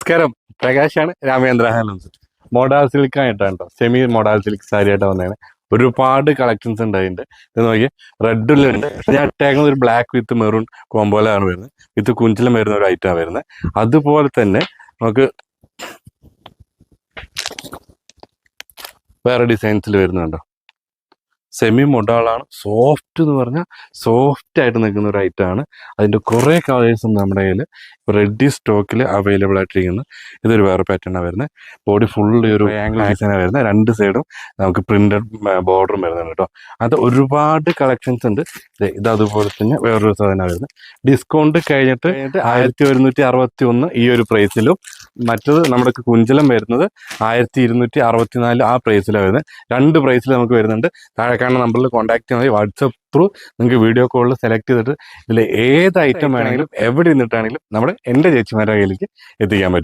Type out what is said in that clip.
നമസ്കാരം, പ്രകാശാണ്. Ramendra handlooms. Modal silk ആയിട്ടാണ് കേട്ടോ, സെമി മോഡാൾ സിൽക്ക് സാരി ആയിട്ട് വന്നതാണ്. ഒരുപാട് കളക്ഷൻസ് ഉണ്ട് അതിൻ്റെ. ഇത് നോക്കി, റെഡിലുണ്ട്. ഞാൻ ഇട്ടേക്കുന്നത് ഒരു ബ്ലാക്ക് വിത്ത് മെറൂൺ കോമ്പോലാണ് വരുന്നത്. വിത്ത് കുഞ്ചിലും വരുന്ന ഒരു ഐറ്റമാണ് വരുന്നത്. അതുപോലെ തന്നെ നമുക്ക് വേറെ ഡിസൈൻസിൽ വരുന്നുണ്ടോ. സെമി മൊഡാളാണ്. സോഫ്റ്റ് എന്ന് പറഞ്ഞാൽ സോഫ്റ്റ് ആയിട്ട് നിൽക്കുന്ന ഒരു ഐറ്റമാണ്. അതിൻ്റെ കുറേ കളേഴ്സും നമ്മുടെ കയ്യിൽ റെഡി സ്റ്റോക്കിൽ അവൈലബിൾ ആയിട്ടിരിക്കുന്നു. ഇതൊരു വേറെ പാറ്റേണാണ് വരുന്നത്. ബോഡി ഫുള്ളി ഒരു ആംഗിൾ ഡിസൈനാണ് വരുന്നത്. രണ്ട് സൈഡും നമുക്ക് പ്രിന്റഡ് ബോർഡറും വരുന്നുണ്ട് കേട്ടോ. അത് ഒരുപാട് കളക്ഷൻസ് ഉണ്ട്. ഇത് അതുപോലെ തന്നെ വേറൊരു സാധനമാണ് വരുന്നത്. ഡിസ്കൗണ്ട് കഴിഞ്ഞിട്ട് 1161 ഈ ഒരു പ്രൈസിലും, മറ്റത് നമ്മുടെ കുഞ്ചലം വരുന്നത് 1264 ആ പ്രൈസിലാണ് വരുന്നത്. രണ്ട് പ്രൈസിൽ നമുക്ക് വരുന്നുണ്ട്. താഴെ കാണുന്ന നമ്പറിൽ കോൺടാക്ട് ചെയ്യാൻ മതി. വാട്സപ്പ് ത്രൂ നിങ്ങൾക്ക് വീഡിയോ കോളിൽ സെലക്ട് ചെയ്തിട്ട് ഇതിൽ ഏത് ഐറ്റം വേണമെങ്കിലും എവിടെ നിന്നിട്ടാണെങ്കിലും നമ്മുടെ എൻ്റെ ചേച്ചിമാരുടെ കയ്യിലേക്ക് എത്തിക്കാൻ പറ്റും.